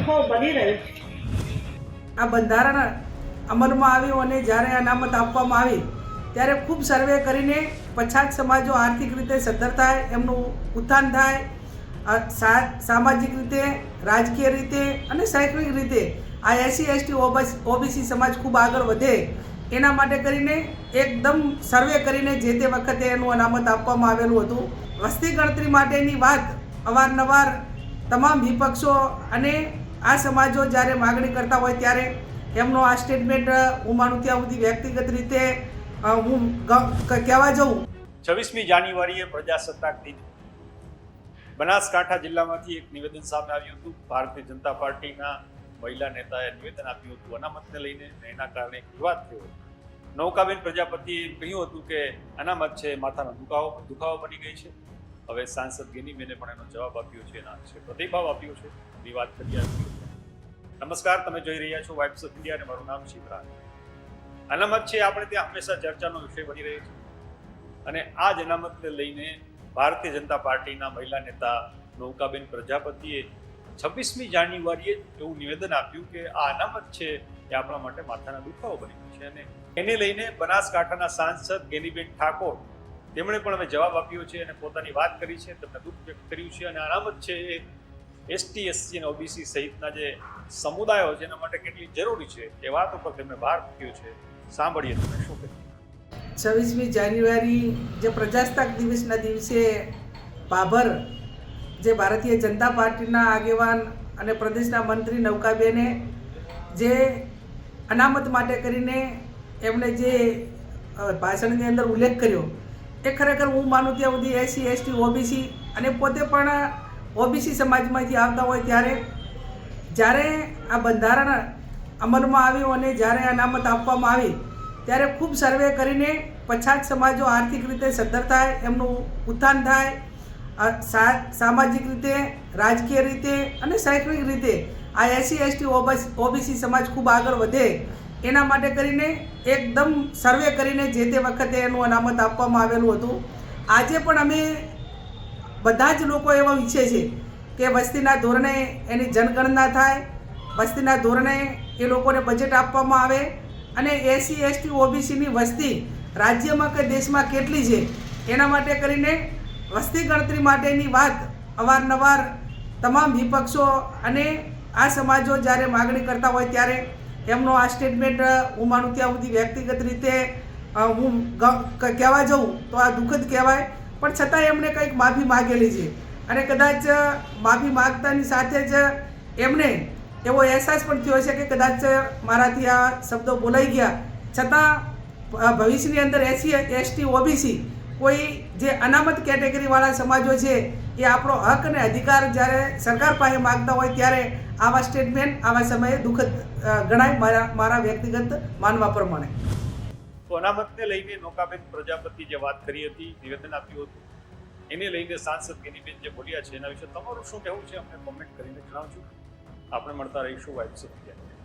દુખાવો બની રહ્યો છે। આ બંધારણ અમલમાં આવ્યું અને જ્યારે અનામત આપવામાં આવી ત્યારે ખૂબ સર્વે કરીને પછાત સમાજો આર્થિક રીતે સદ્ધર થાય, એમનું ઉત્થાન થાય, સામાજિક રીતે, રાજકીય રીતે અને શૈક્ષણિક રીતે આ એસસી એસટી ઓબીસી સમાજ ખૂબ આગળ વધે એના માટે કરીને એકદમ સર્વે કરીને જે તે વખતે એનું અનામત આપવામાં આવેલું હતું। વસ્તી ગણતરી માટેની વાત અવારનવાર તમામ વિપક્ષો અને આ સમાજો જ્યારે માગણી કરતા હોય ત્યારે એમનો આ સ્ટેટમેન્ટ હું માનું ત્યાં સુધી વ્યક્તિગત રીતે હું કહેવા જાઉં। 26મી જાન્યુઆરીએ પ્રજાસત્તાક દિન બનાસકાંઠા જિલ્લામાંથી એક નિવેદન સામે આવ્યું હતું। ભારતીય જનતા પાર્ટીના મહિલા નેતાએ નિવેદન આપ્યું હતું અનામતને લઈને, એના કારણે વિવાદ થયો। નૌકાબેન પ્રજાપતિએ કહ્યું હતું કે અનામત છે માથાનો દુખાવો બની ગઈ છે। હવે સાંસદ ગેનીબેને પણ એનો જવાબ આપ્યો છે, એના છે પ્રતિભાવ આપ્યો છે, વિવાદ કરી આવ્યો છે। નમસ્કાર, તમે જોઈ રહ્યા છો વાઇબ્સ ઓફ ઇન્ડિયા અને મારું નામ શિવરાજ। અનામત છે આપણે ત્યાં હંમેશા ચર્ચાનો વિષય બની રહ્યો છે અને આ જ અનામતને લઈને ભારતીય જનતા પાર્ટીના મહિલા નેતા નૌકાબેન પ્રજાપતિએ 26મી જાન્યુઆરીએ એવું નિવેદન આપ્યું કે આ અનામત છે એ આપણા માટે માથાના દુખાવો બની ગયું છે અને એને લઈને બનાસકાંઠાના સાંસદ ગેનીબેન ઠાકોર તેમણે પણ હવે જવાબ આપ્યો છે અને પોતાની વાત કરી છે, તેમણે દુઃખ વ્યક્ત કર્યું છે અને અનામત છે એ એસટી, એસસી અને ઓબીસી સહિતના જે સમુદાયો છે એના માટે કેટલી જરૂરી છે એ વાત ઉપર તેમણે ભાર મૂક્યો છે। સાંભળીએ તમે શું કહ્યું। 26મી જાન્યુઆરી જે પ્રજાસત્તાક દિવસના દિવસે ભાભર જે ભારતીય જનતા પાર્ટીના આગેવાન અને પ્રદેશના મંત્રી નૌકાબેને જે અનામત માટે કરીને એમણે જે ભાષણની અંદર ઉલ્લેખ કર્યો એ ખરેખર હું માનું ત્યાં સુધી એસસી એસટી ઓબીસી અને પોતે પણ ઓબીસી સમાજમાંથી આવતા હોય ત્યારે જ્યારે આ બંધારણ અમલમાં આવ્યું અને જ્યારે અનામત આપવામાં આવી ત્યારે ખૂબ સર્વે કરીને પછાત સમાજો આર્થિક રીતે સદ્ધર થાય, એમનું ઉત્થાન થાય, સામાજિક રીતે, રાજકીય રીતે અને શૈક્ષણિક રીતે આ એસસી એસટી ઓબીસી સમાજ ખૂબ આગળ વધે એના માટે કરીને એકદમ સર્વે કરીને જે તે વખતે એનું અનામત આપવામાં આવેલું હતું। આજે પણ અમે બધા જ લોકો એવા ઈચ્છે છે કે વસ્તીના ધોરણે એની જનગણના થાય, વસ્તીના ધોરણે એ લોકોને બજેટ આપવામાં આવે અને એસસી એસટી ઓબીસીની વસ્તી રાજ્યમાં કે દેશમાં કેટલી છે એના માટે કરીને વસ્તી ગણતરી માટેની વાત અવારનવાર તમામ વિપક્ષો અને આ સમાજો જ્યારે માગણી કરતા હોય ત્યારે એમનો આ સ્ટેટમેન્ટ હું માનું ત્યાં સુધી વ્યક્તિગત રીતે હું કહેવા જાઉં તો આ દુઃખદ કહેવાય, પણ છતાં એમણે કંઈક માફી માગેલી છે અને કદાચ માફી માગતાની સાથે જ એમને એવો અહેસાસ પણ થયો છે કે કદાચ મારાથી આ શબ્દો બોલાઈ ગયા, છતાં ભવિષ્યની અંદર એસસી એસટી ઓબીસી કોઈ જે અનામત કેટેગરીવાળા સમાજો છે એ આપણો હક અને અધિકાર જ્યારે સરકાર પાસે માગતા હોય ત્યારે આવા સ્ટેટમેન્ટ આવા સમયે દુઃખદ ગણાય મારા વ્યક્તિગત માનવા પ્રમાણે। તો અનામતને લઈને નૌકાબેન પ્રજાપતિ જે વાત કરી હતી, નિવેદન આપ્યું હતું, એને લઈને સાંસદ ગેનીબેન જે બોલ્યા છે એના વિશે તમારું શું કહેવું છે અમને કોમેન્ટ કરીને જણાવજો। આપણે મળતા રહીશું વાઇબ્સ ઓફ ઇન્ડિયા।